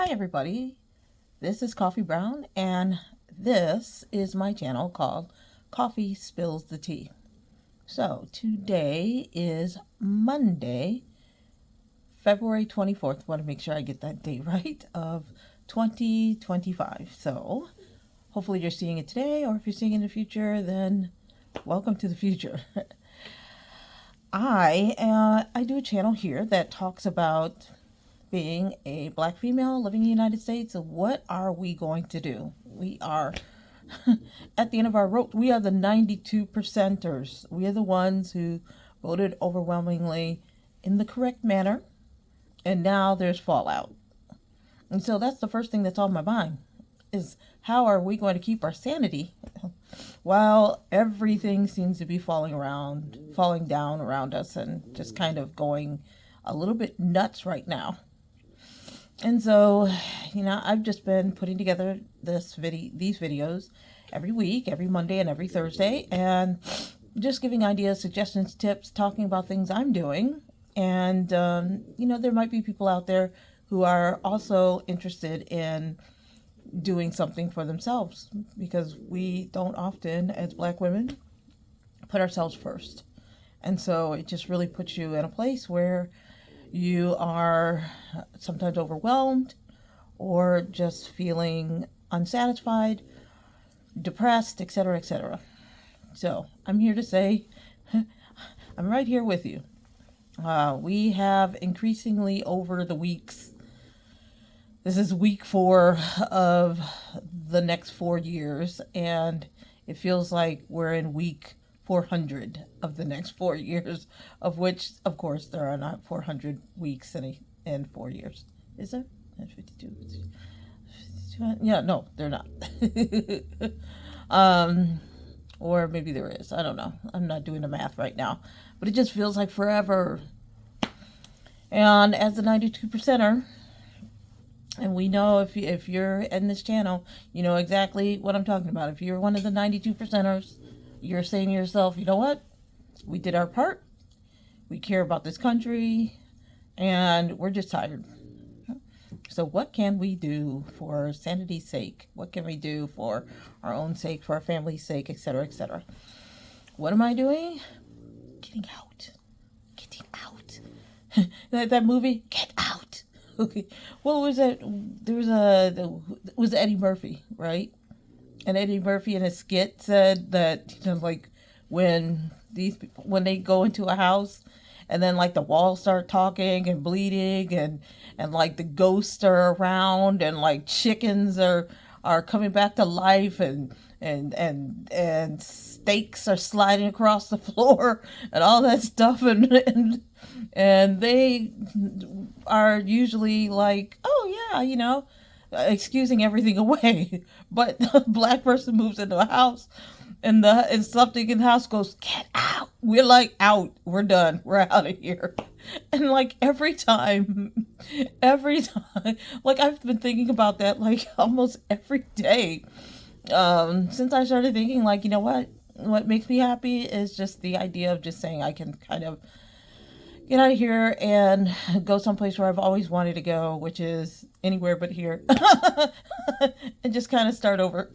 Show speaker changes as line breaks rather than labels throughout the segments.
Hi everybody, this is Coffee Brown and this is my channel called Koffee Spills the Tea. So today is Monday, February 24th. I want to make sure I get that date right, of 2025. So hopefully you're seeing it today, or if you're seeing it in the future, then welcome to the future. I do a channel here that talks about being a black female living in the United States. So what are we going to do? We are at the end of our rope. We are the 92 percenters. We are the ones who voted overwhelmingly in the correct manner, and now there's fallout. And so that's the first thing that's on my mind, is how are we going to keep our sanity while everything seems to be falling down around us and just kind of going a little bit nuts right now. And so, I've just been putting together these videos every week, every Monday and every Thursday, and just giving ideas, suggestions, tips, talking about things I'm doing. And, there might be people out there who are also interested in doing something for themselves, because we don't often, as black women, put ourselves first. And so it just really puts you in a place where you are sometimes overwhelmed or just feeling unsatisfied, depressed, etc., etc. So I'm here to say, I'm right here with you. We have increasingly over the weeks, this is week 4 of the next 4 years, and it feels like we're in week 400 of the next 4 years, of which, of course, there are not 400 weeks in 4 years. Is there? 52. Yeah, no, they're not. Or maybe there is. I don't know. I'm not doing the math right now. But it just feels like forever. And as a 92 percenter, and we know if you're in this channel, you know exactly what I'm talking about. If you're one of the 92 percenters, you're saying to yourself, you know what? We did our part. We care about this country, and we're just tired. So what can we do for sanity's sake? What can we do for our own sake, for our family's sake, etc., etc.? What am I doing? Getting out. Getting out. that movie, Get Out. Okay. What was that? It was Eddie Murphy, right? And Eddie Murphy in a skit said that, when they go into a house and then the walls start talking and bleeding and the ghosts are around and chickens are coming back to life and steaks are sliding across the floor and all that stuff and they are usually oh yeah, excusing everything away. But a black person moves into a house and something in the house goes, get out. We're out. We're done. We're out of here. And every time, I've been thinking about that almost every day. Since I started thinking you know what makes me happy is just the idea of just saying I can kind of get out of here and go someplace where I've always wanted to go, which is anywhere but here. And just kind of start over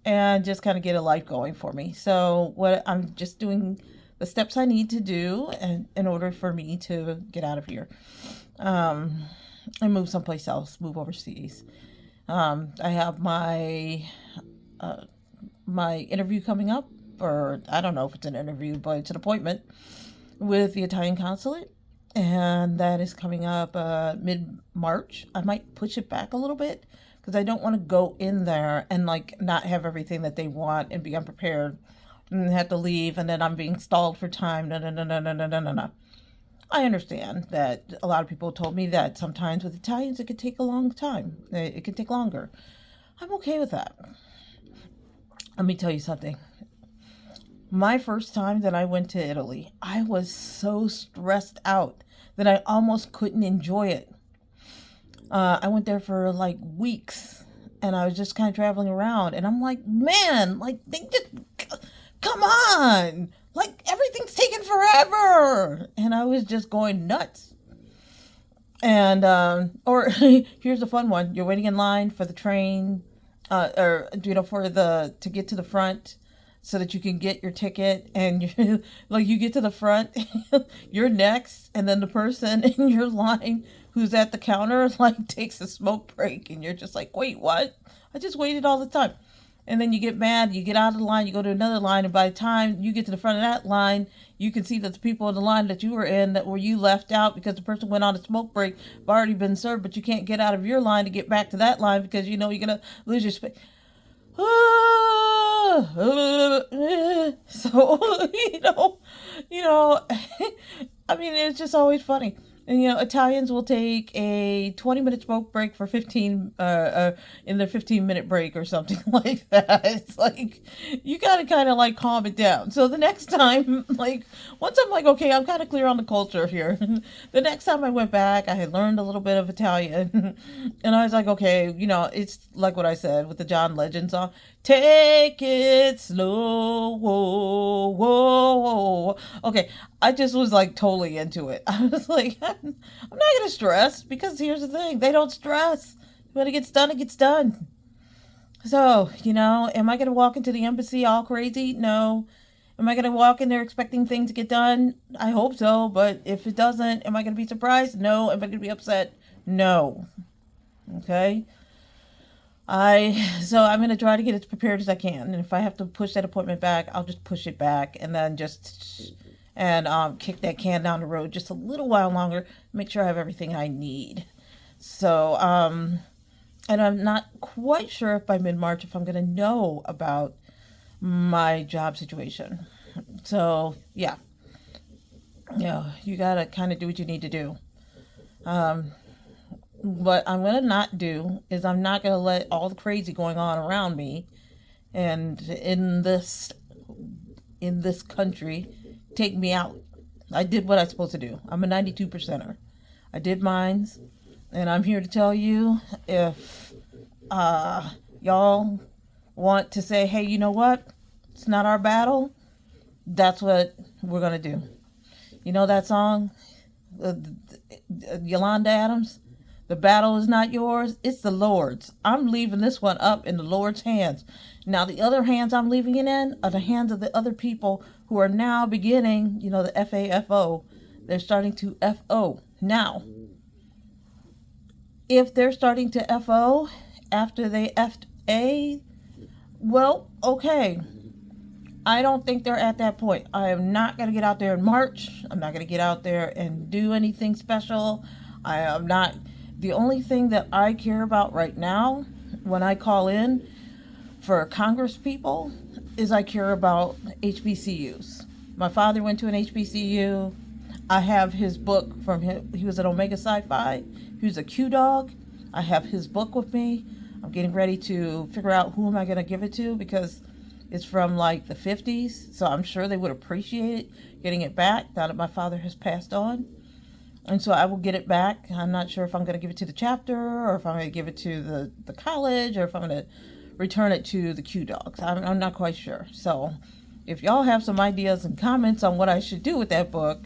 and just kind of get a life going for me. So what I'm just doing the steps I need to do in order for me to get out of here and move someplace else, move overseas. I have my interview coming up, or I don't know if it's an interview, but it's an appointment with the Italian consulate, and that is coming up mid-March. I might push it back a little bit because I don't want to go in there and not have everything that they want and be unprepared and have to leave, and then I'm being stalled for time. No. I understand that a lot of people told me that sometimes with Italians it could take a long time. It could take longer. I'm okay with that. Let me tell you something. My first time that I went to Italy, I was so stressed out that I almost couldn't enjoy it. I went there for weeks, and I was just kind of traveling around, and I'm man, they just, come on, everything's taking forever, and I was just going nuts. And or here's a fun one: you're waiting in line for the train, or for the to get to the front, so that you can get your ticket, and you like you get to the front, you're next, and then the person in your line who's at the counter like takes a smoke break, and you're just like, wait, what? I just waited all the time. And then you get mad, you get out of the line, you go to another line, and by the time you get to the front of that line, you can see that the people in the line that you were in that were you left out because the person went on a smoke break have already been served, but you can't get out of your line to get back to that line because you know you're gonna lose your space. So you know, I mean, it's just always funny. And Italians will take a 20-minute smoke break for 15 in their 15-minute break or something like that. It's like you gotta kind of like calm it down. So the next time, like once I'm like, okay, I'm kind of clear on the culture here. The next time I went back, I had learned a little bit of Italian, and I was like, okay, it's like what I said with the John Legend song. Take it slow, whoa, whoa, whoa. Okay, I just was like totally into it. I was like, I'm not gonna stress because here's the thing: they don't stress. When it gets done, it gets done. So, am I gonna walk into the embassy all crazy? No. Am I gonna walk in there expecting things to get done? I hope so, but if it doesn't, am I gonna be surprised? No. Am I gonna be upset? No. Okay. So I'm gonna try to get as prepared as I can, and if I have to push that appointment back, I'll just push it back, and then kick that can down the road just a little while longer. Make sure I have everything I need. So and I'm not quite sure if by mid-March if I'm gonna know about my job situation. So yeah, you gotta kind of do what you need to do. What I'm going to not do is I'm not going to let all the crazy going on around me and in this country take me out. I did what I'm supposed to do. I'm a 92%er. I did mines, and I'm here to tell you if y'all want to say, hey, you know what? It's not our battle. That's what we're going to do. You know that song? Yolanda Adams? The battle is not yours, it's the Lord's. I'm leaving this one up in the Lord's hands. Now, the other hands I'm leaving it in are the hands of the other people who are now beginning, the FAFO. They're starting to FO. Now, if they're starting to FO after they F'd A, well, okay. I don't think they're at that point. I am not going to get out there in March. I'm not going to get out there and do anything special. I am not... The only thing that I care about right now when I call in for Congress people is I care about HBCUs. My father went to an HBCU. I have his book from him. He was at Omega Sci-Fi. He was a Q dog. I have his book with me. I'm getting ready to figure out who am I going to give it to because it's from like the 50s. So I'm sure they would appreciate getting it back now that my father has passed on. And so I will get it back. I'm not sure if I'm going to give it to the chapter or if I'm going to give it to the college or if I'm going to return it to the Q Dogs. I'm not quite sure. So if y'all have some ideas and comments on what I should do with that book,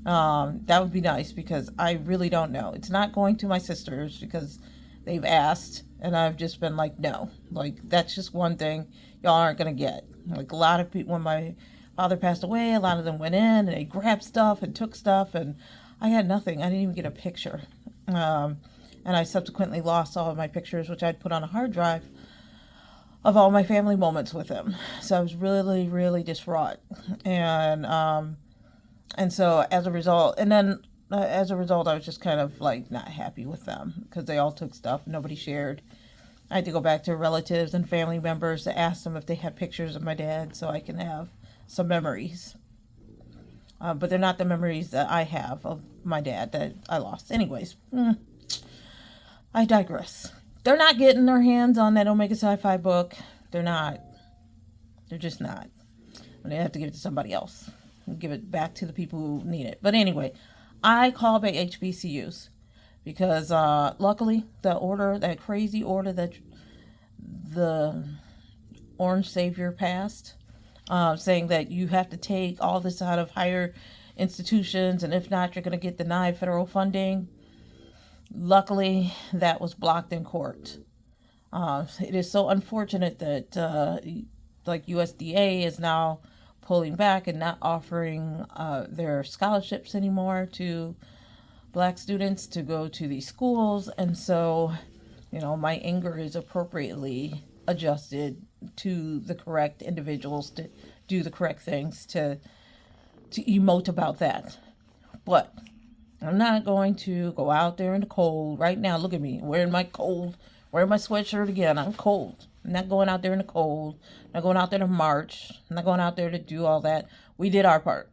that would be nice because I really don't know. It's not going to my sisters because they've asked and I've just been like, no. Like, that's just one thing y'all aren't going to get. Like, a lot of people, when my father passed away, a lot of them went in and they grabbed stuff and took stuff and I had nothing. I didn't even get a picture. And I subsequently lost all of my pictures, which I'd put on a hard drive of all my family moments with him. So I was really, really distraught. And so as a result, I was just kind of like not happy with them because they all took stuff. Nobody shared. I had to go back to relatives and family members to ask them if they had pictures of my dad so I can have some memories. But they're not the memories that I have of my dad that I lost. Anyways, I digress. They're not getting their hands on that Omega Sci-Fi book. They're not. They're just not. And they have to give it to somebody else. Give it back to the people who need it. But anyway, I call back HBCUs because luckily that crazy order that the Orange Savior passed, saying that you have to take all this out of higher institutions, and if not, you're going to get denied federal funding. Luckily, that was blocked in court. It is so unfortunate that like USDA is now pulling back and not offering their scholarships anymore to black students to go to these schools. And so, my anger is appropriately adjusted to the correct individuals to do the correct things to emote about that. But I'm not going to go out there in the cold right now. Look at me, wearing my sweatshirt again. I'm cold. I'm not going out there in the cold. I'm not going out there to march. I'm not going out there to do all that. We did our part.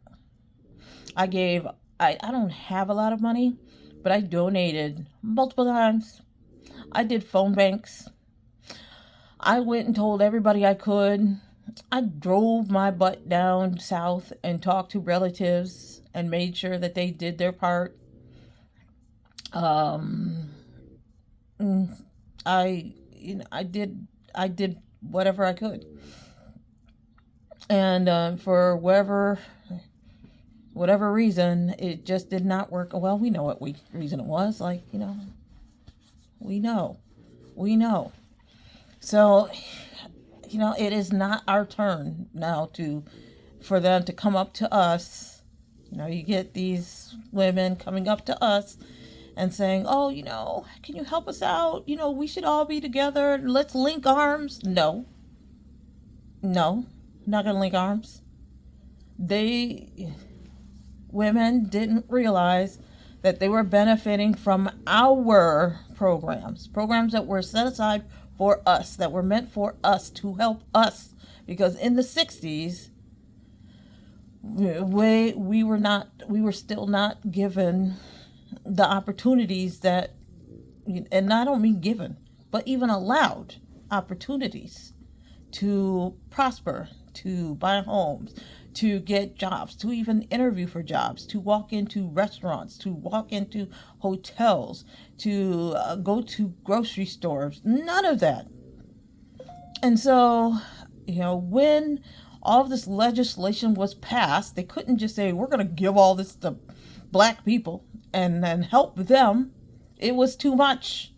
I don't have a lot of money, but I donated multiple times. I did phone banks. I went and told everybody I could. I drove my butt down south and talked to relatives and made sure that they did their part. I did whatever I could, and for whatever reason, it just did not work. Well, we know what reason it was. We know. So, it is not our turn now for them to come up to us. You get these women coming up to us and saying, oh, can you help us out? We should all be together. Let's link arms. No, not going to link arms. Women didn't realize that they were benefiting from our programs that were set aside for us, that were meant for us, to help us. Because in the 60s, we were still not given the opportunities that, and I don't mean given, but even allowed opportunities to prosper, to buy homes, to get jobs, to even interview for jobs, to walk into restaurants, to walk into hotels, to go to grocery stores. None of that. And so, when all of this legislation was passed, they couldn't just say, we're going to give all this to black people and then help them. It was too much.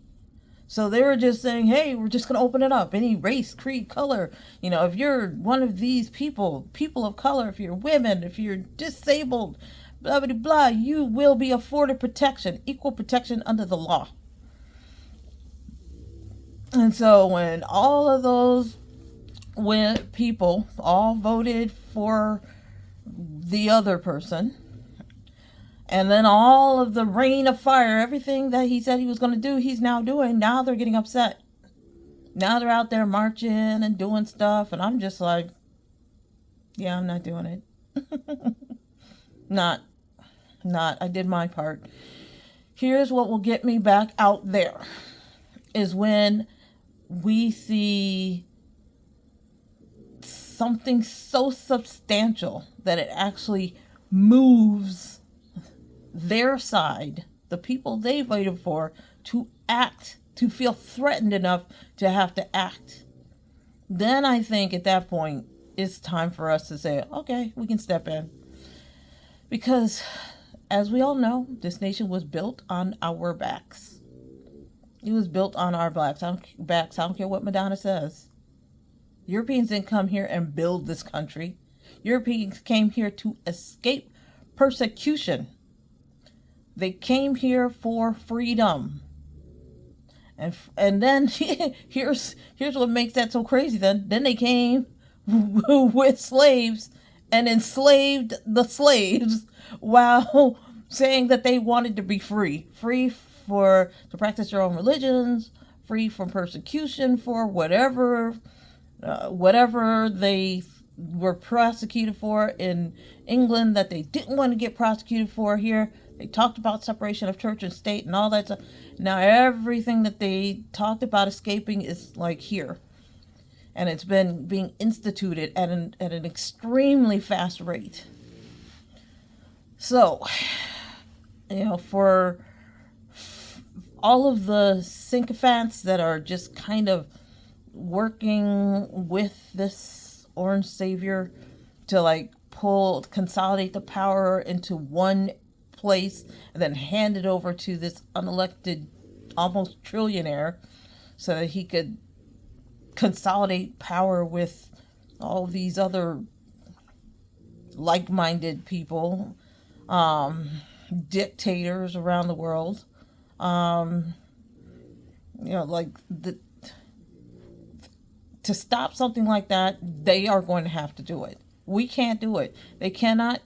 So they were just saying, hey, we're just going to open it up. Any race, creed, color. If you're one of these people of color, if you're women, if you're disabled, blah, blah, blah, you will be afforded protection, equal protection under the law. And so when all of those people all voted for the other person, and then all of the rain of fire, everything that he said he was going to do, he's now doing. Now they're getting upset. Now they're out there marching and doing stuff. And I'm just like, yeah, I'm not doing it. Not. I did my part. Here's what will get me back out there is when we see something so substantial that it actually moves their side, the people they voted for, to act, to feel threatened enough to have to act. Then I think at that point it's time for us to say, okay, we can step in. Because as we all know, this nation was built on our backs. It was built on our backs. I don't care what Madonna says. Europeans didn't come here and build this country. Europeans came here to escape persecution. They came here for freedom. And then here's what makes that so crazy. Then they came with slaves and enslaved the slaves while saying that they wanted to be free to practice their own religions, free from persecution for whatever they were prosecuted for in England that they didn't want to get prosecuted for here. They talked about separation of church and state and all that stuff. Now everything that they talked about escaping is like here. And it's been being instituted at an extremely fast rate. So, for all of the sycophants that are just kind of working with this orange savior to consolidate the power into one place and then hand it over to this unelected, almost trillionaire, so that he could consolidate power with all these other like-minded people, dictators around the world. Like to stop something like that, they are going to have to do it. We can't do it. They cannot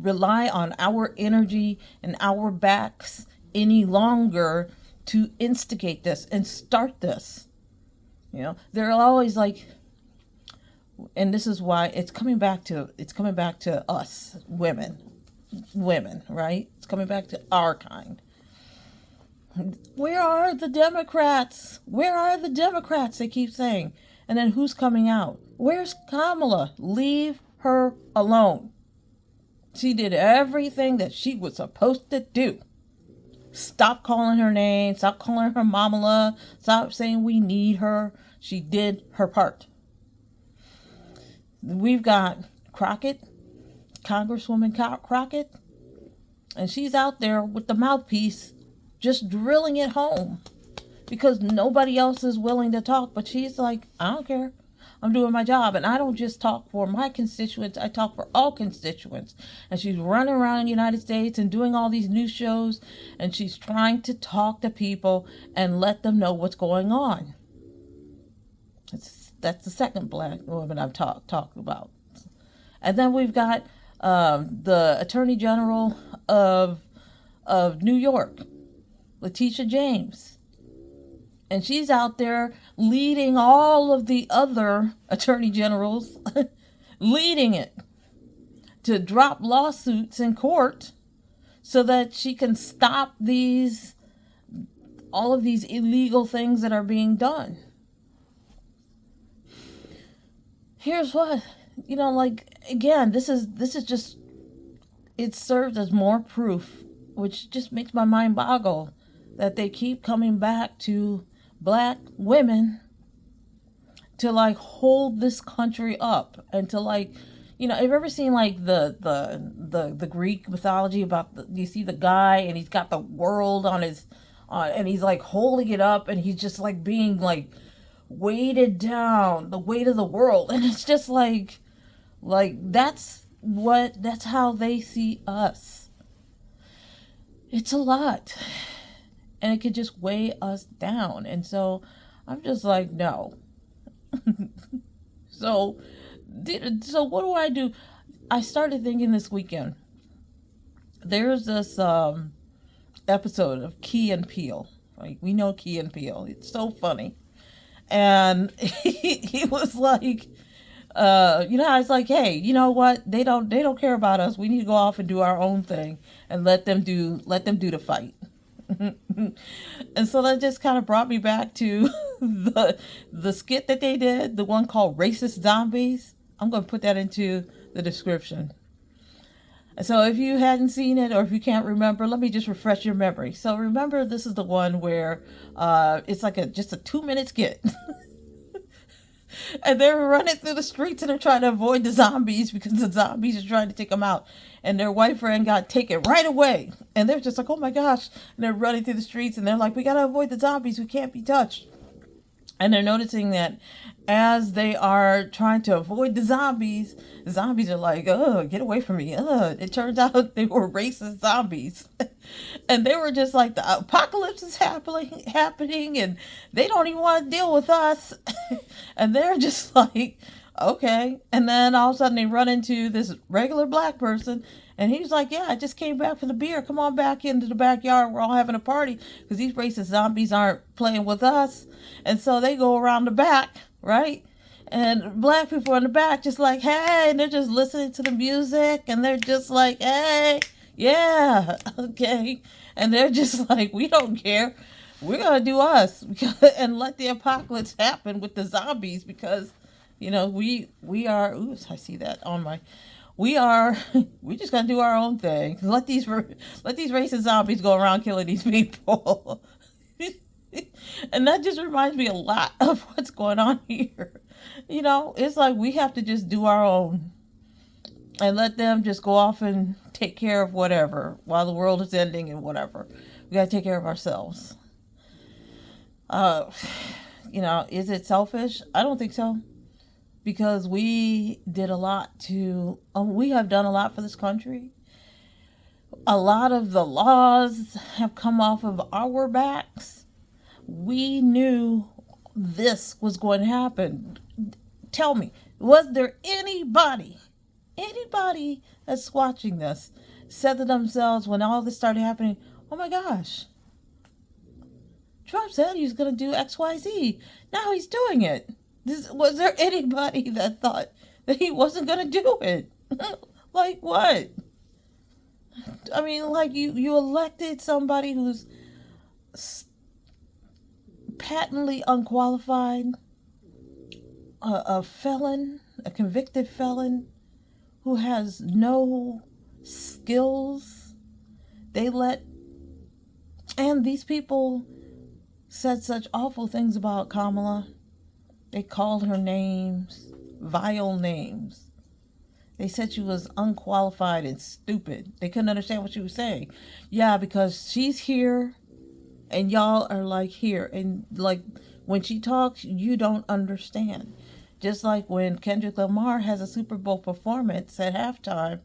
rely on our energy and our backs any longer to instigate this and start this. They're always like, and this is why it's coming back to us women, right? It's coming back to our kind. Where are the Democrats? Where are the Democrats? They keep saying. And then who's coming out? Where's Kamala? Leave her alone. She did everything that she was supposed to do. Stop calling her name. Stop calling her Mamala. Stop saying we need her. She did her part. We've got Crockett, Congresswoman Crockett, and she's out there with the mouthpiece just drilling it home because nobody else is willing to talk. But she's like, I don't care. I'm doing my job. And I don't just talk for my constituents. I talk for all constituents. And she's running around the United States and doing all these news shows. And she's trying to talk to people and let them know what's going on. That's the second black woman I've talked about. And then we've got the Attorney General of New York, Letitia James. And she's out there leading all of the other attorney generals, leading it to drop lawsuits in court so that she can stop all of these illegal things that are being done. Here's what, again, this is just, it serves as more proof, which just makes my mind boggle, that they keep coming back to black women to hold this country up and to have you ever seen the Greek mythology about you see the guy and he's got the world on his and he's holding it up and he's just being weighted down, the weight of the world, and it's just that's how they see us. It's a lot. And it could just weigh us down. And so I'm just no. So what do? I started thinking this weekend. There's this episode of Key and Peele. We know Key and Peele. It's so funny. And he was how it's hey, you know what? They don't care about us. We need to go off and do our own thing and let them do the fight. And so that just kind of brought me back to the skit that they did, the one called Racist Zombies. I'm going to put that into the description. So if you hadn't seen it or if you can't remember, let me just refresh your memory. So remember, this is the one where it's just a 2-minute skit. And they're running through the streets and they're trying to avoid the zombies because the zombies are trying to take them out. And their white friend got taken right away. And they're just oh my gosh. And they're running through the streets and they're we got to avoid the zombies. We can't be touched. And they're noticing that as they are trying to avoid the zombies are oh, get away from me. It turns out they were racist zombies. And they were just the apocalypse is happening and they don't even want to deal with us. And they're just okay. And then all of a sudden they run into this regular black person. And he's yeah, I just came back for the beer. Come on back into the backyard. We're all having a party because these racist zombies aren't playing with us. And so they go around the back, right? And black people in the back just hey, and they're just listening to the music. And they're just hey, yeah, okay. And they're just we don't care. We're going to do us and let the apocalypse happen with the zombies because, we are, oops, I see that on my... We just gotta do our own thing. Let these racist zombies go around killing these people. And that just reminds me a lot of what's going on here. It's we have to just do our own and let them just go off and take care of whatever while the world is ending and whatever. We got to take care of ourselves. Uh, is it selfish? I don't think so. Because we did a lot we have done a lot for this country. A lot of the laws have come off of our backs. We knew this was going to happen. Tell me, was there anybody that's watching this said to themselves when all this started happening, oh my gosh, Trump said he was going to do XYZ. Now he's doing it. Was there anybody that thought that he wasn't going to do it? Like what? I mean, like you elected somebody who's patently unqualified, a felon, a convicted felon who has no skills. And these people said such awful things about Kamala. They called her names, vile names. They said she was unqualified and stupid. They couldn't understand what she was saying. Yeah, because she's here and y'all are like here. And like when she talks, you don't understand. Just like when Kendrick Lamar has a Super Bowl performance at halftime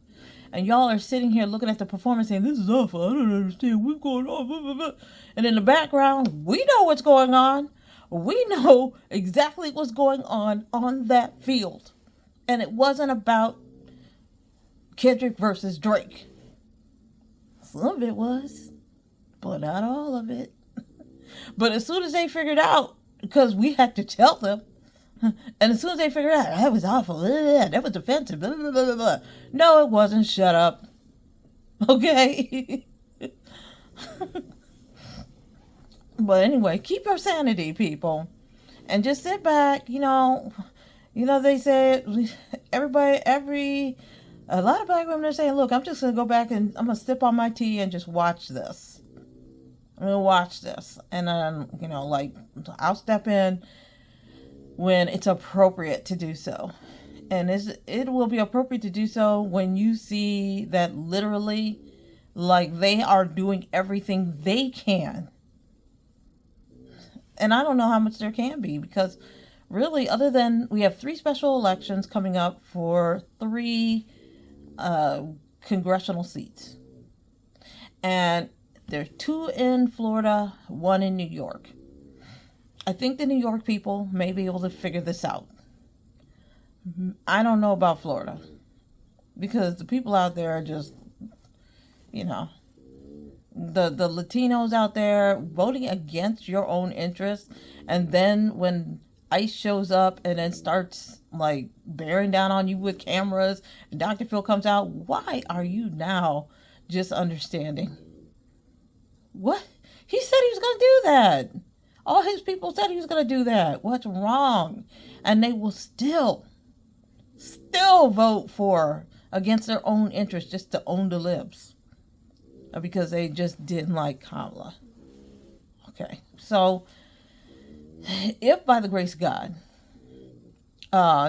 and y'all are sitting here looking at the performance saying, this is awful, I don't understand what's going on. Blah, blah, blah. And in the background, we know what's going on. We know exactly what's going on that field. And it wasn't about Kendrick versus Drake. Some of it was, but not all of it. But as soon as they figured out, because we had to tell them, and as soon as they figured out, that was awful, that was offensive, blah, blah, blah, blah, blah. No, it wasn't. Shut up. Okay? But anyway, keep your sanity, people. And just sit back, they say, a lot of black women are saying, look, I'm just going to go back and I'm going to sip on my tea and just watch this. I'm going to watch this. And then, I'll step in when it's appropriate to do so. And it will be appropriate to do so when you see that literally, like, they are doing everything they can. And I don't know how much there can be, because really, other than we have 3 special elections coming up for 3 congressional seats. And there's 2 in Florida, 1 in New York. I think the New York people may be able to figure this out. I don't know about Florida, because the people out there are just, the Latinos out there voting against your own interests. And then when ICE shows up and then starts like bearing down on you with cameras and Dr. Phil comes out, why are you now just understanding? What? He said he was going to do that. All his people said he was going to do that. What's wrong? And they will still vote against their own interests just to own the libs. Because they just didn't like Kamala. Okay, so if by the grace of God,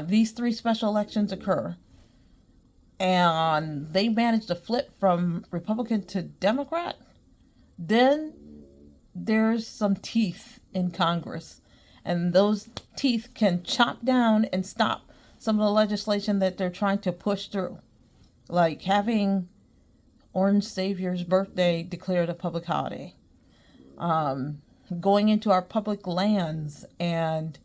these 3 special elections occur, and they manage to flip from Republican to Democrat, then there's some teeth in Congress, and those teeth can chop down and stop some of the legislation that they're trying to push through, like having Orange Savior's birthday declared a public holiday, going into our public lands and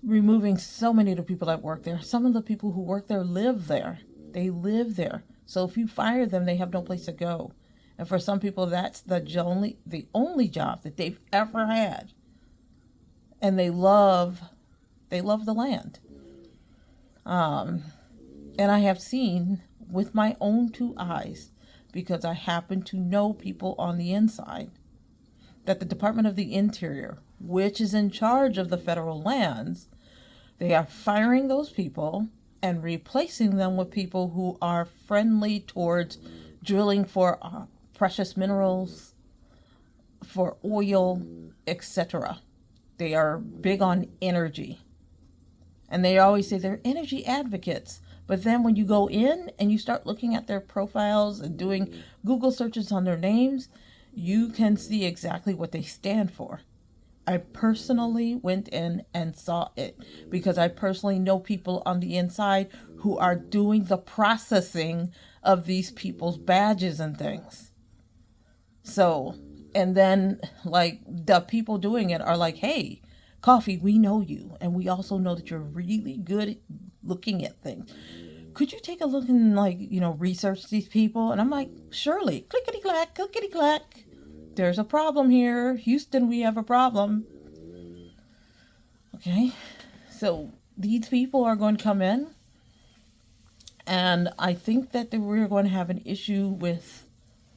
removing so many of the people that work there. Some of the people who work there live there. They live there. So if you fire them, they have no place to go. And for some people, that's the only job that they've ever had. And they love the land. And I have seen with my own 2 eyes, because I happen to know people on the inside, that the Department of the Interior, which is in charge of the federal lands, they are firing those people and replacing them with people who are friendly towards drilling for precious minerals, for oil, etc. They are big on energy. And they always say they're energy advocates. But then when you go in and you start looking at their profiles and doing Google searches on their names, you can see exactly what they stand for. I personally went in and saw it because I personally know people on the inside who are doing the processing of these people's badges and things. So, and then like the people doing it are like, hey, Coffee, we know you. And we also know that you're really good at looking at things. Could you take a look and like, research these people? And I'm like, surely, clickety clack, clickety clack. There's a problem here. Houston, we have a problem. Okay, so these people are going to come in, and I think that we're going to have an issue with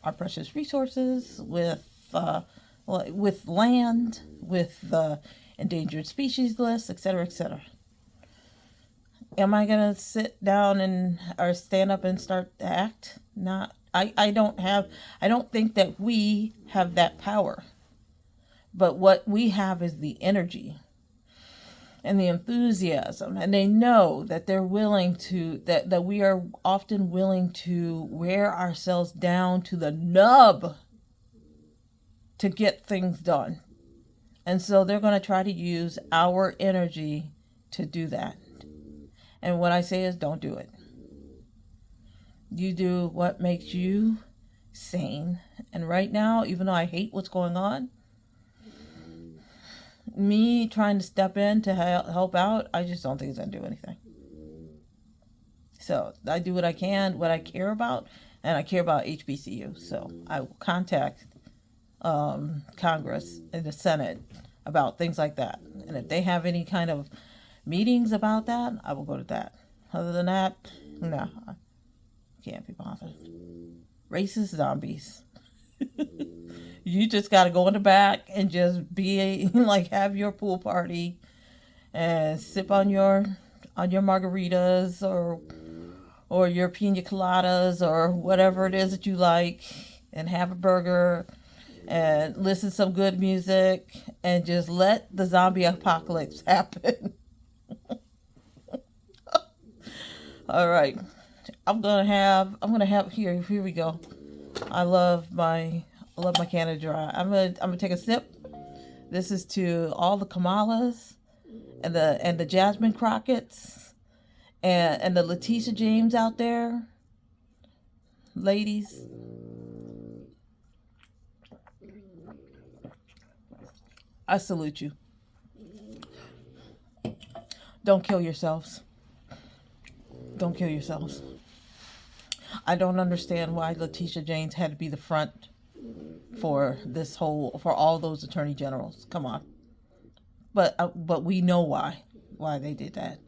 our precious resources, with land, with the endangered species list, etc., etc. Am I going to sit down or stand up and start to act? Not. I don't think that we have that power. But what we have is the energy and the enthusiasm. And they know that they're willing to, that we are often willing to wear ourselves down to the nub to get things done. And so they're going to try to use our energy to do that. And what I say is, don't do it. You do what makes you sane. And right now, even though I hate what's going on, me trying to step in to help out, I just don't think it's going to do anything. So I do what I can, what I care about, and I care about HBCU. So I will contact Congress and the Senate about things like that. And if they have any kind of meetings about that, I will go to that. Other than that, no. Can't be bothered. Racist zombies. You just got to go in the back and just be like, have your pool party and sip on your margaritas or your pina coladas or whatever it is that you like, and have a burger and listen to some good music and just let the zombie apocalypse happen. All right. I'm gonna have here we go. I love my Canada Dry. I'm gonna take a sip. This is to all the Kamalas and the Jasmine Crockett's and the Letitia James out there. Ladies. I salute you. Don't kill yourselves. Don't kill yourselves. I don't understand why Letitia James had to be the front for all those attorney generals. Come on. But we know why they did that.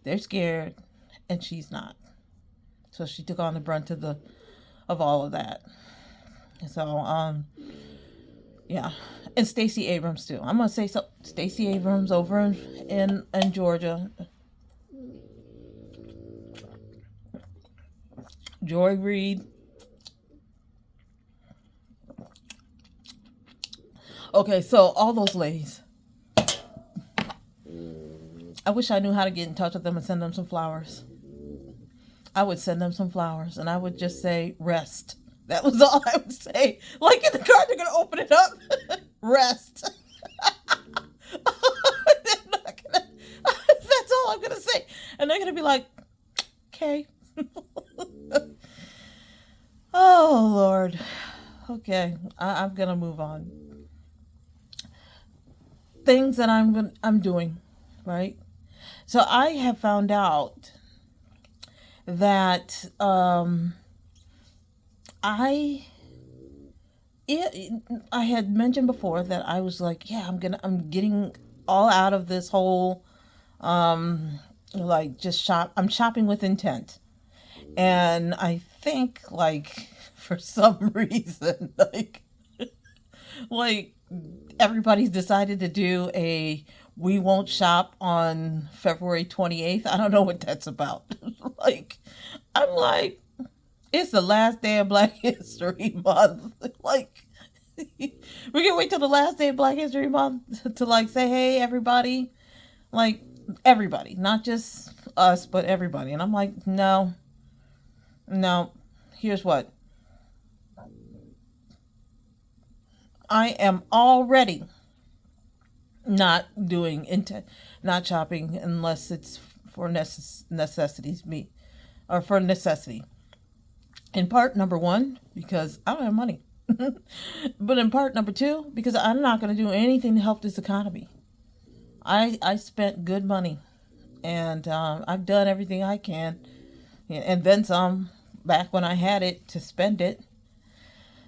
They're scared, and she's not. So she took on the brunt of all of that. So yeah, and Stacey Abrams too. I'm gonna say so. Stacey Abrams over in Georgia. Joy Reid. Okay, so all those ladies. I wish I knew how to get in touch with them and send them some flowers. I would send them some flowers, and I would just say, rest. That was all I would say. Like in the car, they're going to open it up. Rest. That's all I'm going to say. And they're going to be like, okay. Oh, Lord. Okay, I'm going to move on. Things that I'm doing, right? So I have found out that I had mentioned before that I was like, yeah, I'm getting all out of this whole I'm shopping with intent. And I think like for some reason like everybody's decided to do we won't shop on February 28th. I don't know what that's about. I'm like, it's the last day of Black History Month. We can wait till the last day of Black History Month to say, hey, everybody. Everybody, not just us, but everybody. And I'm like, no, no. Here's what. I am already not not shopping unless it's for necessities, or for necessity. In part number one, because I don't have money. But in part number two, because I'm not going to do anything to help this economy. I spent good money, and I've done everything I can, and then some back when I had it to spend it.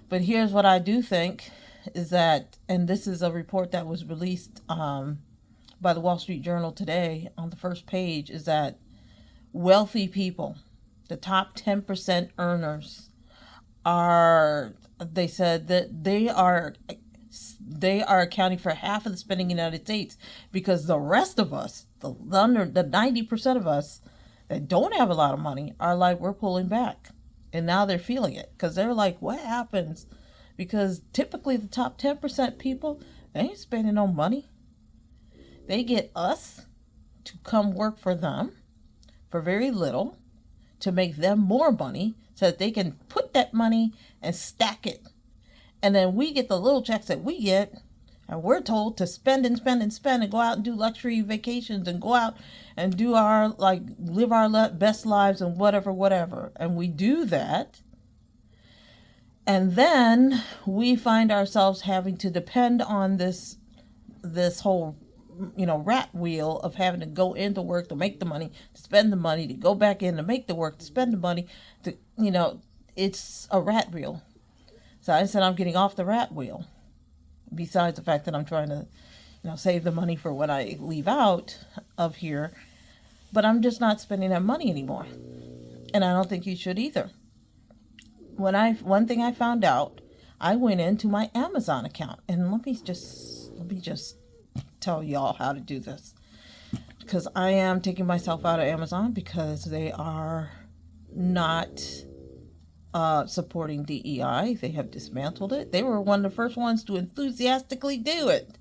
But here's what I do think is that, and this is a report that was released by the Wall Street Journal today on the first page, is that wealthy people, the top 10% earners, they said that they are accounting for half of the spending in the United States, because the rest of us, the 90% of us that don't have a lot of money, are like, we're pulling back. And now they're feeling it, because they're like, what happens? Because typically the top 10% people, they ain't spending no money. They get us to come work for them for very little, to make them more money so that they can put that money and stack it. And then we get the little checks that we get, and we're told to spend and spend and spend, and go out and do luxury vacations, and go out and do live our best lives and whatever. And we do that. And then we find ourselves having to depend on this whole, rat wheel of having to go into work to make the money, to spend the money, to go back in to make the work, to spend the money, it's a rat wheel. So I said I'm getting off the rat wheel, besides the fact that I'm trying to, save the money for when I leave out of here. But I'm just not spending that money anymore. And I don't think you should either. One thing I found out, I went into my Amazon account, and let me just tell y'all how to do this, because I am taking myself out of Amazon because they are not supporting DEI. They have dismantled it. They were one of the first ones to enthusiastically do it.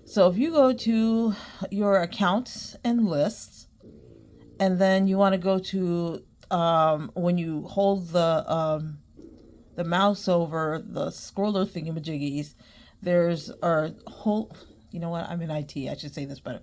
So if you go to your accounts and lists, and then you want to go to when you hold the mouse over the scroller thingamajiggies, there's a whole, I'm in IT, I should say this better.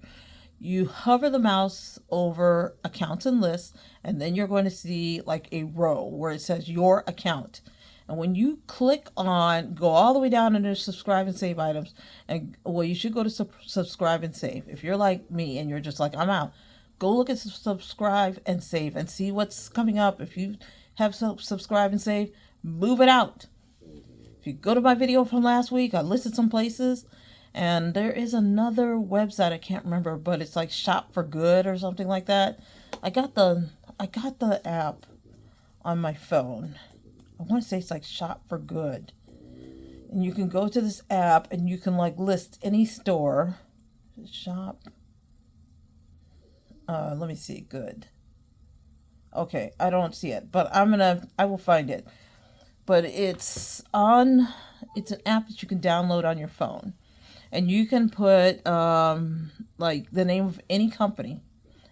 You hover the mouse over accounts and lists, and then you're going to see like a row where it says your account. And when you click on, go all the way down into subscribe and save items, and you should go to subscribe and save. If you're like me and you're just like, I'm out, go look at subscribe and save and see what's coming up. If you have subscribe and save, move it out. If you go to my video from last week, I listed some places. And there is another website, I can't remember, but it's like Shop for Good or something like that. I got the app on my phone. I want to say it's like Shop for Good. And you can go to this app and you can list any store. Shop. Let me see. Good. Okay, I don't see it, but I will find it. But it's an app that you can download on your phone. And you can put the name of any company,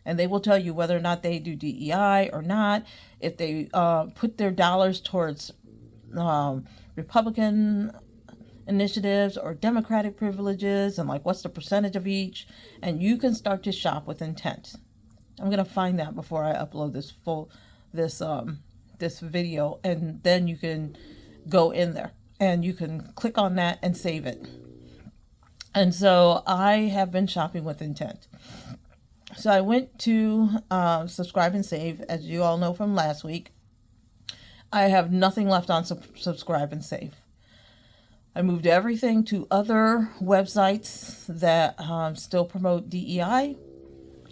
and they will tell you whether or not they do DEI or not, if they put their dollars towards Republican initiatives or Democratic privileges, and what's the percentage of each. And you can start to shop with intent. I'm going to find that before I upload this video, and then you can go in there and you can click on that and save it. And so I have been shopping with intent. So I went to subscribe and save, as you all know from last week. I have nothing left on subscribe and save. I moved everything to other websites that still promote DEI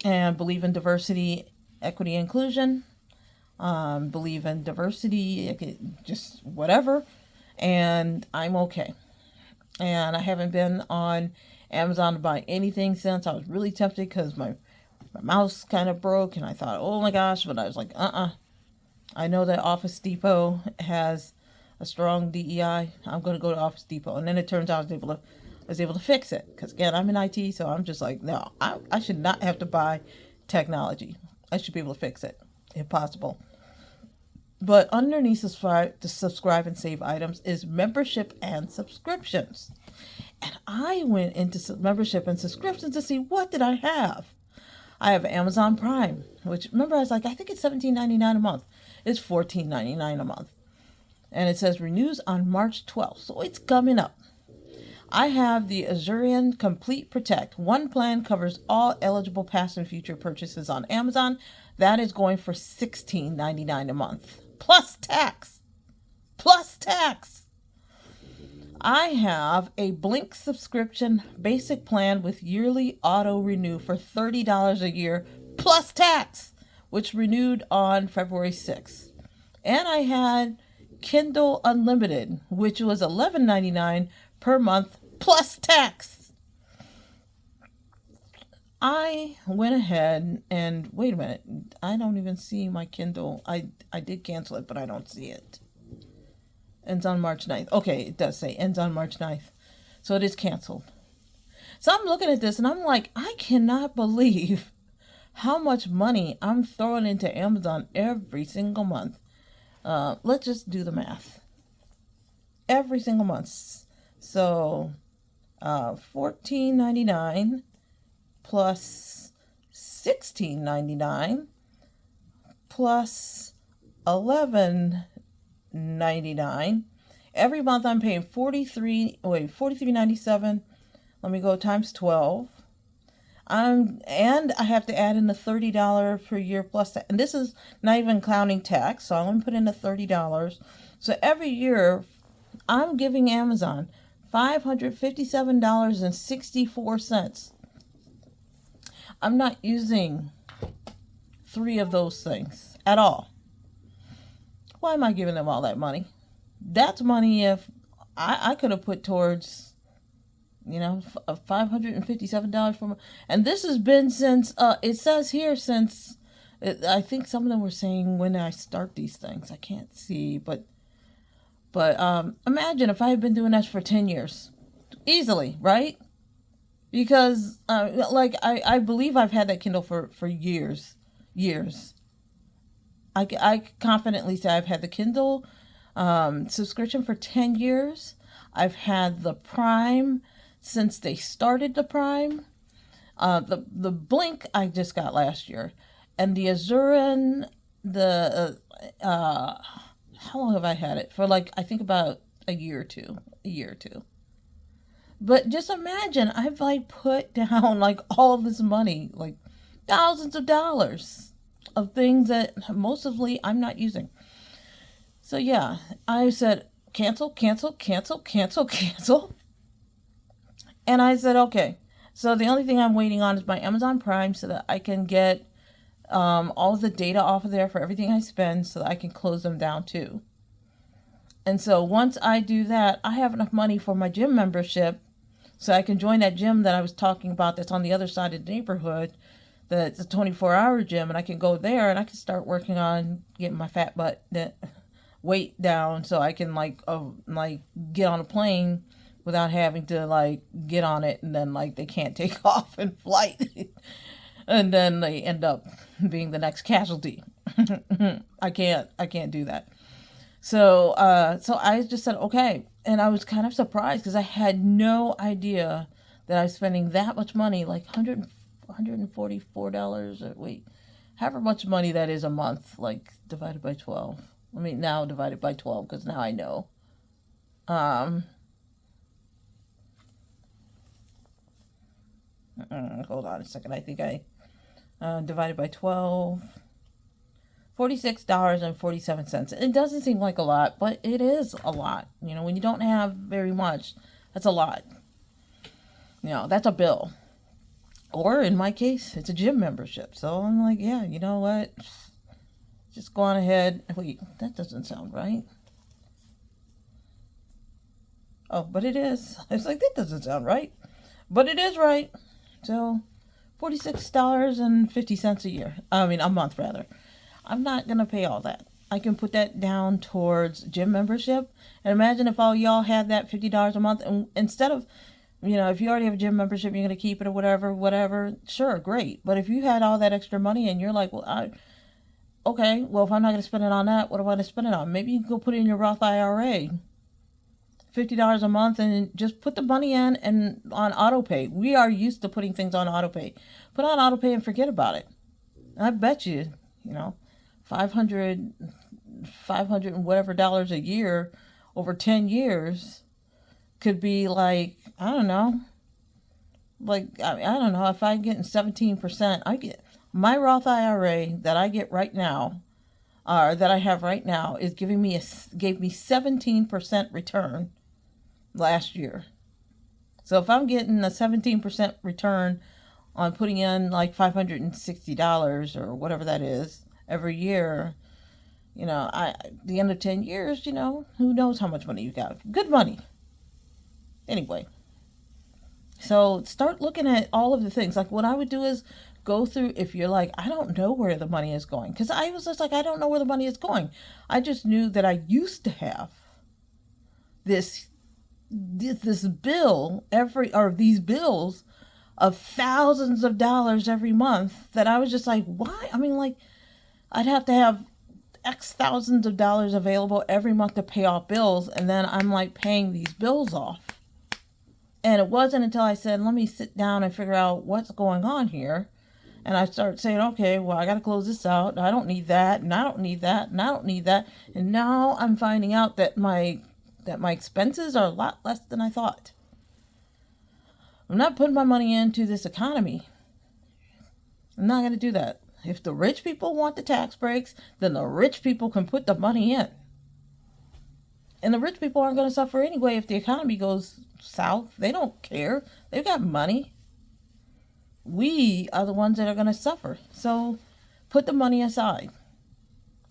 and believe in diversity, equity, inclusion, believe in diversity, just whatever, and I'm okay. And I haven't been on Amazon to buy anything since. I was really tempted because my mouse kind of broke, and I thought, oh my gosh, but I was like, I know that Office Depot has a strong DEI. I'm going to go to Office Depot. And then it turns out I was able to fix it. Because again, I'm in IT, so I'm just like, no, I should not have to buy technology. I should be able to fix it if possible. But underneath the subscribe and save items is membership and subscriptions. And I went into membership and subscriptions to see what did I have. I have Amazon Prime, which remember I was like, I think it's $17.99 a month. It's $14.99 a month. And it says renews on March 12th. So it's coming up. I have the Azurian Complete Protect. One plan covers all eligible past and future purchases on Amazon. That is going for $16.99 a month. Plus tax. Plus tax. I have a Blink subscription basic plan with yearly auto renew for $30 a year plus tax, which renewed on February 6th. And I had Kindle Unlimited, which was $11.99 per month plus tax. I went ahead and wait a minute. I don't even see my Kindle. I did cancel it, but I don't see it. Ends on March 9th. Okay, it does say ends on March 9th. So it is canceled. So I'm looking at this and I'm like, I cannot believe how much money I'm throwing into Amazon every single month. Let's just do the math. Every single month. So $14.99 plus $16.99 plus $11.99. Every month I'm paying $43.97. Let me go times 12. And I have to add in the $30 per year plus, and this is not even counting tax. So I'm going to put in the $30. So every year I'm giving Amazon $557.64. I'm not using 3 of those things at all. Why am I giving them all that money? That's money if I could have put towards, $557 from, and this has been since, it says here since, I think some of them were saying when I start these things. I can't see, but imagine if I had been doing this for 10 years. Easily, right? Because, I believe I've had that Kindle for years. I confidently say I've had the Kindle subscription for 10 years. I've had the Prime since they started the Prime. The Blink I just got last year. And the Azurian, how long have I had it? For I think about a year or two. But just imagine, I've put down all this money, thousands of dollars of things that mostly I'm not using. So yeah, I said, cancel. And I said, okay. So the only thing I'm waiting on is my Amazon Prime so that I can get all of the data off of there for everything I spend so that I can close them down too. And so once I do that, I have enough money for my gym membership so I can join that gym that I was talking about that's on the other side of the neighborhood. That's a 24-hour gym, and I can go there and I can start working on getting my fat butt weight down so I can get on a plane without having to get on it and then they can't take off in flight and then they end up being the next casualty. I can't do that. So I just said, okay. And I was kind of surprised because I had no idea that I was spending that much money, $144 or however much money that is a month, divided by 12. I mean, now divided by 12 because now I know. Hold on a second. I think I divided by 12. $46.47. It doesn't seem like a lot, but it is a lot. When you don't have very much, that's a lot. That's a bill. Or in my case, it's a gym membership. So I'm like, yeah, you know what? Just go on ahead. Wait, that doesn't sound right. Oh, but it is. I was like, that doesn't sound right. But it is right. So $46.50 a year. I mean, a month rather. I'm not going to pay all that. I can put that down towards gym membership. And imagine if all y'all had that $50 a month. And instead of If you already have a gym membership, you're going to keep it or whatever, sure, great. But if you had all that extra money and you're like, well, okay, well, if I'm not going to spend it on that, what am I going to spend it on? Maybe you can go put it in your Roth IRA, $50 a month, and just put the money in and on auto pay. We are used to putting things on auto pay. Put on auto pay and forget about it. I bet you, 500 and whatever dollars a year over 10 years could be like, I don't know, if I'm getting 17%, my Roth IRA that I get right now, that I have right now, is gave me 17% return last year. So if I'm getting a 17% return on putting in like $560 or whatever that is every year, the end of 10 years, who knows how much money you got. Good money. Anyway, so start looking at all of the things. Like what I would do is go through, if you're like, I don't know where the money is going. Because I was just like, I don't know where the money is going. I just knew that I used to have this bill these bills of thousands of dollars every month that I was just like, why? I mean, like, I'd have to have X thousands of dollars available every month to pay off bills, and then I'm like paying these bills off. And it wasn't until I said, let me sit down and figure out what's going on here. And I started saying, okay, well, I got to close this out. I don't need that, and I don't need that, and I don't need that. And now I'm finding out that my expenses are a lot less than I thought. I'm not putting my money into this economy. I'm not going to do that. If the rich people want the tax breaks, then the rich people can put the money in. And the rich people aren't going to suffer anyway if the economy goes south. They don't care. They've got money. We are the ones that are going to suffer. So put the money aside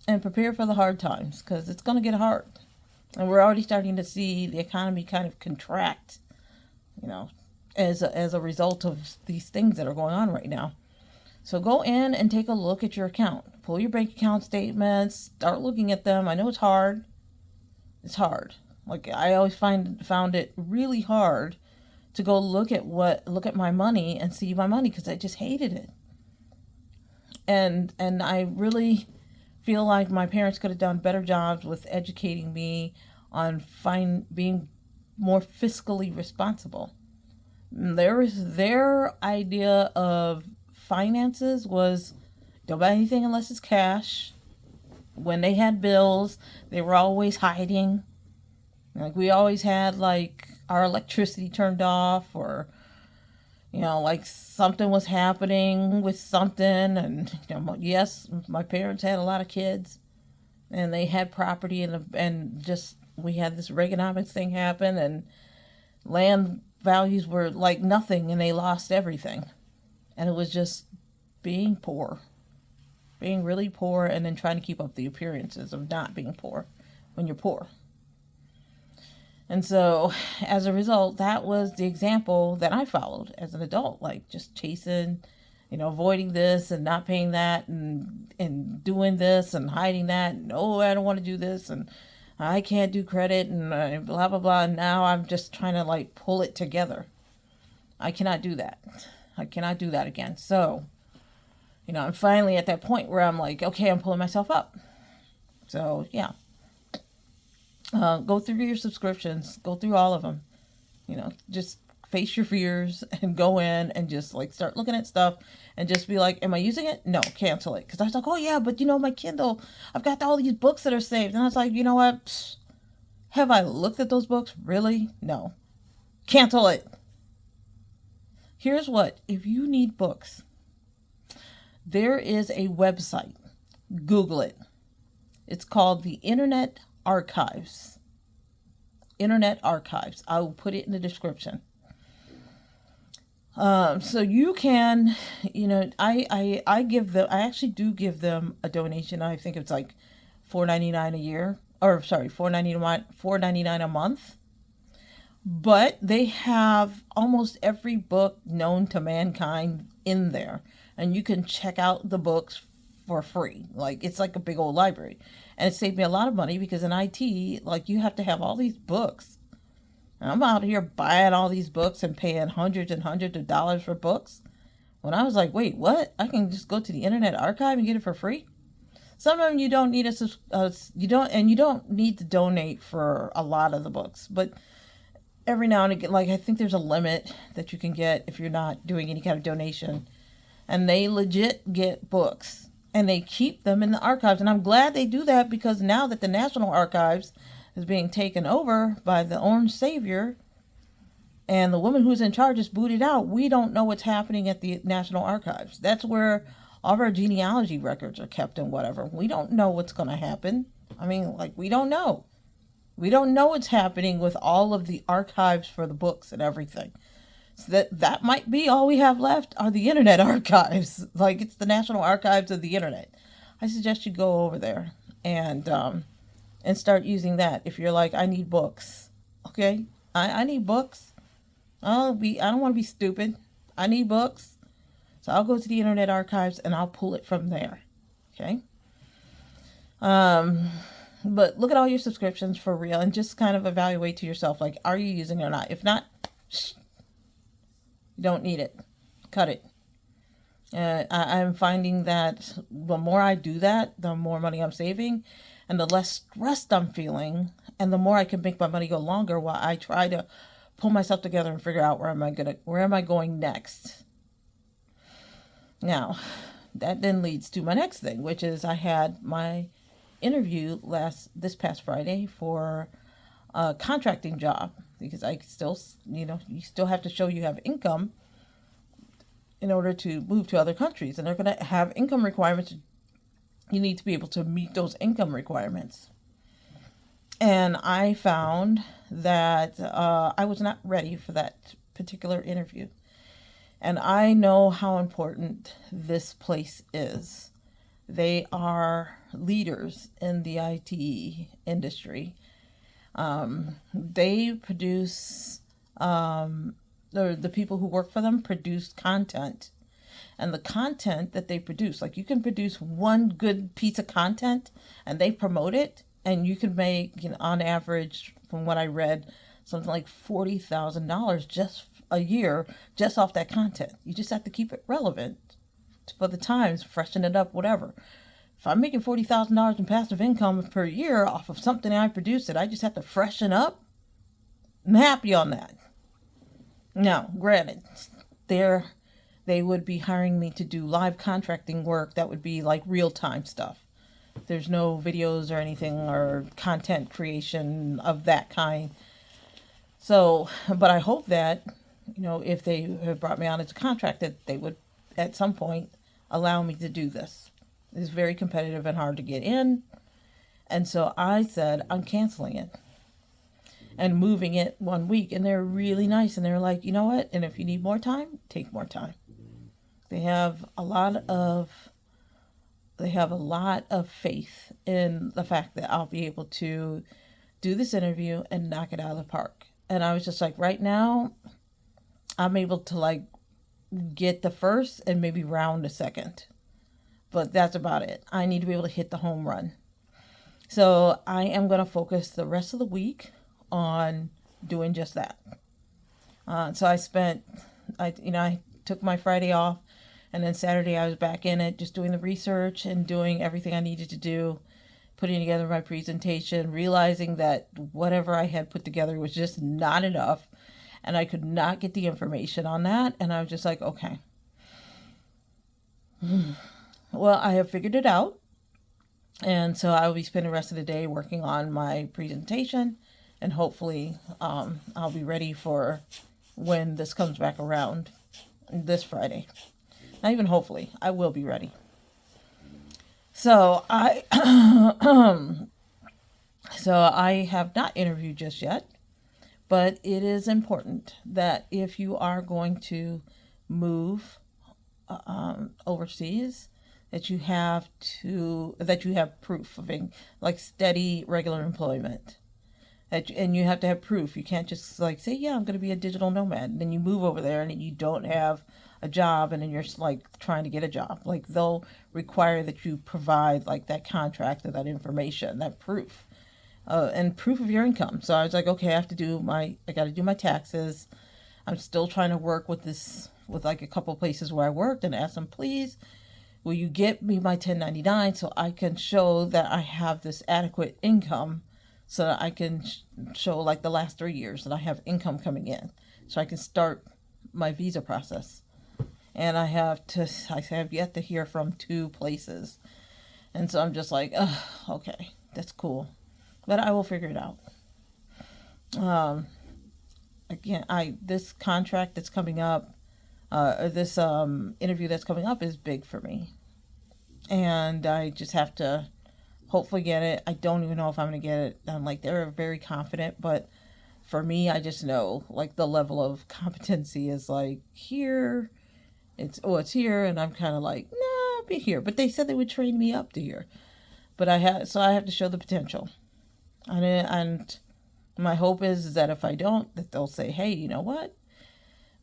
and prepare for the hard times, because it's going to get hard. And we're already starting to see the economy kind of contract, as a result of these things that are going on right now. So go in and take a look at your account. Pull your bank account statements. Start looking at them. I know it's hard. It's hard. Like, I always found it really hard to go look at my money and see my money, because I just hated it. And I really feel like my parents could have done better jobs with educating me on being more fiscally responsible. Their idea of finances was, don't buy anything unless it's cash. When they had bills, they were always hiding. Like, we always had like our electricity turned off, or like something was happening with something. And yes, my parents had a lot of kids, and they had property, and just we had this Reaganomics thing happen, and land values were like nothing, and they lost everything. And it was just being poor, being really poor, and then trying to keep up the appearances of not being poor when you're poor. And so, as a result, that was the example that I followed as an adult, like just chasing, avoiding this and not paying that, and doing this and hiding that, and I don't want to do this, and I can't do credit, and blah, blah, blah. And now I'm just trying to like pull it together. I cannot do that. I cannot do that again. So, I'm finally at that point where I'm like, okay, I'm pulling myself up. So, yeah. Go through your subscriptions. Go through all of them. Just face your fears and go in and just like start looking at stuff and just be like, am I using it? No, cancel it. Because I was like, oh yeah, but my Kindle, I've got all these books that are saved. And I was like, you know what? Psst, have I looked at those books? Really? No. Cancel it. Here's what, if you need books, there is a website. Google it. It's called the Internet Archives. Internet Archives. I will put it in the description. So you can, I actually do give them a donation. I think it's like $4.99 a year, or sorry, $4.99 a month. But they have almost every book known to mankind in there, and you can check out the books for free. Like, it's like a big old library. And it saved me a lot of money, because in IT, like, you have to have all these books. And I'm out here buying all these books and paying hundreds and hundreds of dollars for books. When I was like, wait, what? I can just go to the Internet Archive and get it for free? Some of them you don't need you don't need to donate for a lot of the books, but every now and again, like I think there's a limit that you can get if you're not doing any kind of donation, and they legit get books and they keep them in the archives, and I'm glad they do that, because now that the National Archives is being taken over by the Orange Savior, and the woman who's in charge is booted out, we don't know what's happening at the National Archives. That's where all of our genealogy records are kept and whatever. We don't know what's going to happen. I mean, like, we don't know. We don't know what's happening with all of the archives for the books and everything. So that might be all we have left are the Internet Archives. Like, it's the National Archives of the Internet. I suggest you go over there and start using that if you're like, I need books. Okay? I need books. I don't want to be stupid. I need books. So I'll go to the Internet Archives and I'll pull it from there. Okay? But look at all your subscriptions for real and just kind of evaluate to yourself, like, are you using it or not? If not, you don't need it. Cut it. I'm finding that the more I do that, the more money I'm saving and the less stressed I'm feeling, and the more I can make my money go longer while I try to pull myself together and figure out where am I going next. Now, that then leads to my next thing, which is I had my interview this past Friday for a contracting job, because I still, you still have to show you have income in order to move to other countries, and they're going to have income requirements. You need to be able to meet those income requirements. And I found that I was not ready for that particular interview. And I know how important this place is. They are leaders in the IT industry. They produce, the people who work for them produce content. And the content that they produce, like, you can produce one good piece of content and they promote it, and you can make, on average, from what I read, something like $40,000 just a year just off that content. You just have to keep it relevant for the times, freshen it up, whatever. If I'm making $40,000 in passive income per year off of something I produce that I just have to freshen up, I'm happy on that. Now, granted, they would be hiring me to do live contracting work that would be like real-time stuff. There's no videos or anything or content creation of that kind. So, but I hope that, if they have brought me on as a contract, that they would at some point allow me to do this. It's very competitive and hard to get in. And so I said, I'm canceling it and moving it 1 week. And they're really nice. And they're like, you know what? And if you need more time, take more time. They have a lot of faith in the fact that I'll be able to do this interview and knock it out of the park. And I was just like, right now, I'm able to get the first and maybe round the second. But that's about it. I need to be able to hit the home run. So I am going to focus the rest of the week on doing just that. So I took my Friday off, and then Saturday I was back in it, just doing the research and doing everything I needed to do, putting together my presentation, realizing that whatever I had put together was just not enough, and I could not get the information on that. And I was just like, okay. Well, I have figured it out. And so I will be spending the rest of the day working on my presentation, and hopefully I'll be ready for when this comes back around this Friday. Not even hopefully, I will be ready. So I have not interviewed just yet, but it is important that if you are going to move overseas, that you have proof of being steady, regular employment. And you have to have proof. You can't just say, yeah, I'm going to be a digital nomad. And then you move over there and you don't have a job, and then you're trying to get a job. They'll require that you provide that contract or that information, that proof. and proof of your income. So I was like, okay, I got to do my taxes. I'm still trying to work with this, with like a couple places where I worked, and ask them, please, will you get me my 1099 so I can show that I have this adequate income, so that I can show like the last 3 years that I have income coming in, so I can start my visa process. And I have yet to hear from 2 places. And so I'm just like, okay, that's cool. But I will figure it out. Again, this contract that's coming up, or this interview that's coming up is big for me. And I just have to hopefully get it. I don't even know if I'm going to get it. Like, they're very confident, but for me, I just know, like, the level of competency is like here. It's here, and I'm kind of like, nah, I'll be here. But they said they would train me up to here. But I have to show the potential. And my hope is that if I don't, that they'll say, hey, you know what?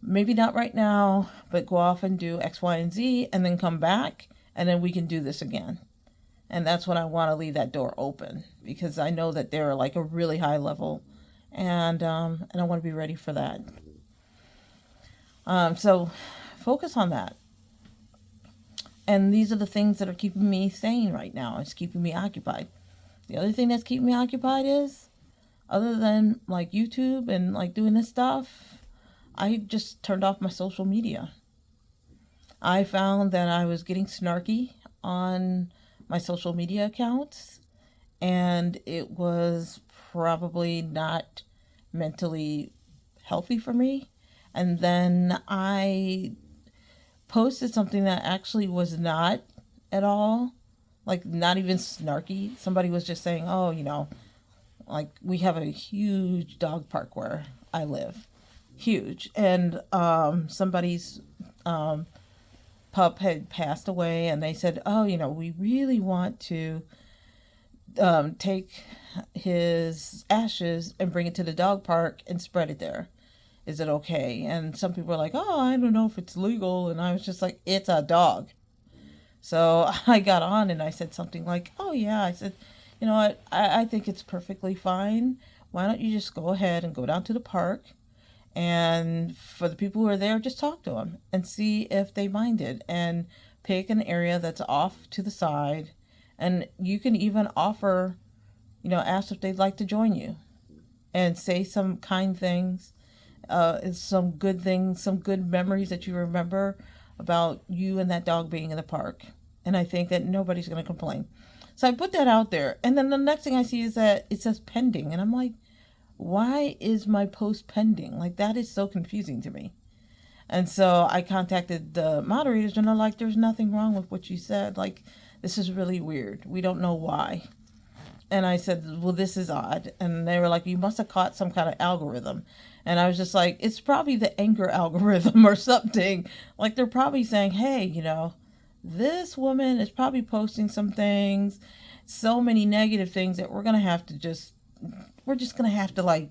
Maybe not right now, but go off and do X, Y, and Z, and then come back, and then we can do this again. And that's when I want to leave that door open, because I know that they're like a really high level, and I want to be ready for that. So focus on that. And these are the things that are keeping me sane right now. It's keeping me occupied. The other thing that's keeping me occupied is, other than like YouTube and like doing this stuff, I just turned off my social media. I found that I was getting snarky on my social media accounts, and it was probably not mentally healthy for me. And then I posted something that actually was not at all, like, not even snarky. Somebody was just saying, oh, like, we have a huge dog park where I live. Huge. And somebody's pup had passed away, and they said, oh, we really want to take his ashes and bring it to the dog park and spread it there. Is it okay? And some people were like, oh, I don't know if it's legal. And I was just like, it's a dog. So I got on and I said something like, oh, yeah. I said, you know what? I think it's perfectly fine. Why don't you just go ahead and go down to the park? And for the people who are there, just talk to them and see if they mind it. And pick an area that's off to the side. And you can even offer, ask if they'd like to join you. And say some kind things. Some good things, some good memories that you remember about you and that dog being in the park. And I think that nobody's going to complain. So I put that out there. And then the next thing I see is that it says pending. And I'm like, why is my post pending? Like, that is so confusing to me. And so I contacted the moderators, and they're like, there's nothing wrong with what you said. Like, this is really weird. We don't know why. And I said, well, this is odd. And they were like, you must have caught some kind of algorithm. And I was just like, it's probably the anger algorithm or something. Like, they're probably saying, hey, this woman is probably posting some things, so many negative things, that we're just going to have to like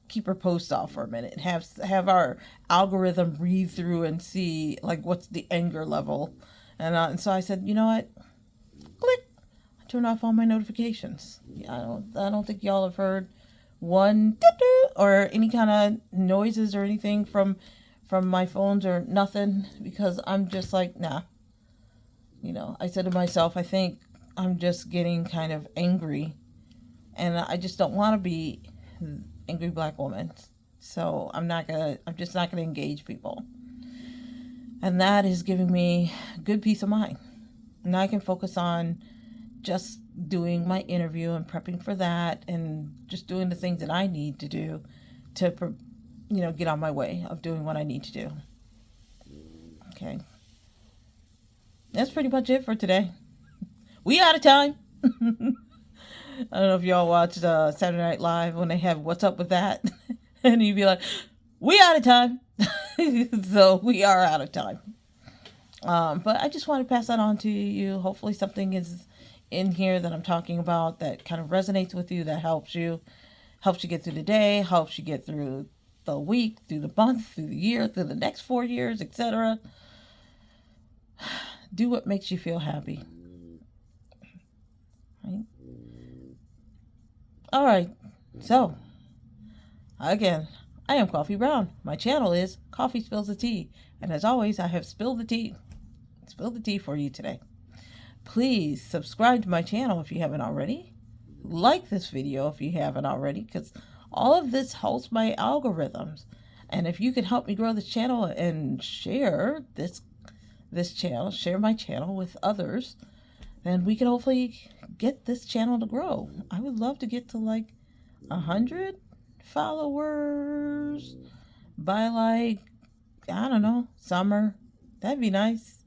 keep her posts off for a minute and have our algorithm read through and see like what's the anger level. And so I said, you know what? Click. I turned off all my notifications. I don't think y'all have heard one or any kind of noises or anything from my phones or nothing, because I'm just like, nah. I said to myself, I think I'm just getting kind of angry, and I just don't want to be an angry black woman. So I'm just not gonna engage people. And that is giving me good peace of mind. Now I can focus on just doing my interview and prepping for that, and just doing the things that I need to do to, get on my way of doing what I need to do. Okay. That's pretty much it for today. We out of time. I don't know if y'all watched Saturday Night Live when they have What's Up With That? And you'd be like, we out of time. So we are out of time. But I just want to pass that on to you. Hopefully something is in here that I'm talking about that kind of resonates with you, that helps you get through the day, helps you get through the week, through the month, through the year, through the next 4 years, etc. Do what makes you feel happy. Right? All right. So, again, I am Coffee Brown. My channel is Koffee Spills the Tea. And as always, I have spilled the tea. Spilled the tea for you today. Please subscribe to my channel if you haven't already. Like this video if you haven't already, because all of this helps my algorithms. And if you can help me grow this channel and share this channel, share my channel with others, then we can hopefully get this channel to grow. I would love to get to like 100 followers by like, I don't know, summer. That'd be nice.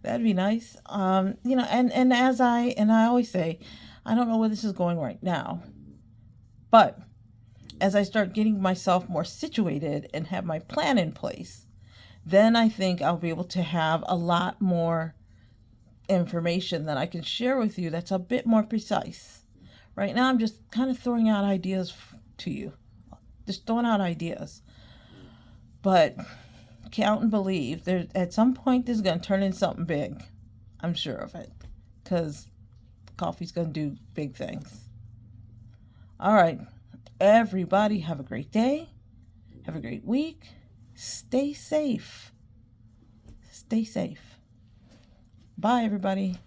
That'd be nice. And as I always say, I don't know where this is going right now, but as I start getting myself more situated and have my plan in place, then I think I'll be able to have a lot more information that I can share with you that's a bit more precise. Right now, I'm just kind of throwing out ideas to you, just throwing out ideas. But count and believe, there at some point this is going to turn into something big. I'm sure of it, because coffee's going to do big things. All right, everybody, have a great day. Have a great week. Stay safe. Stay safe. Bye, everybody.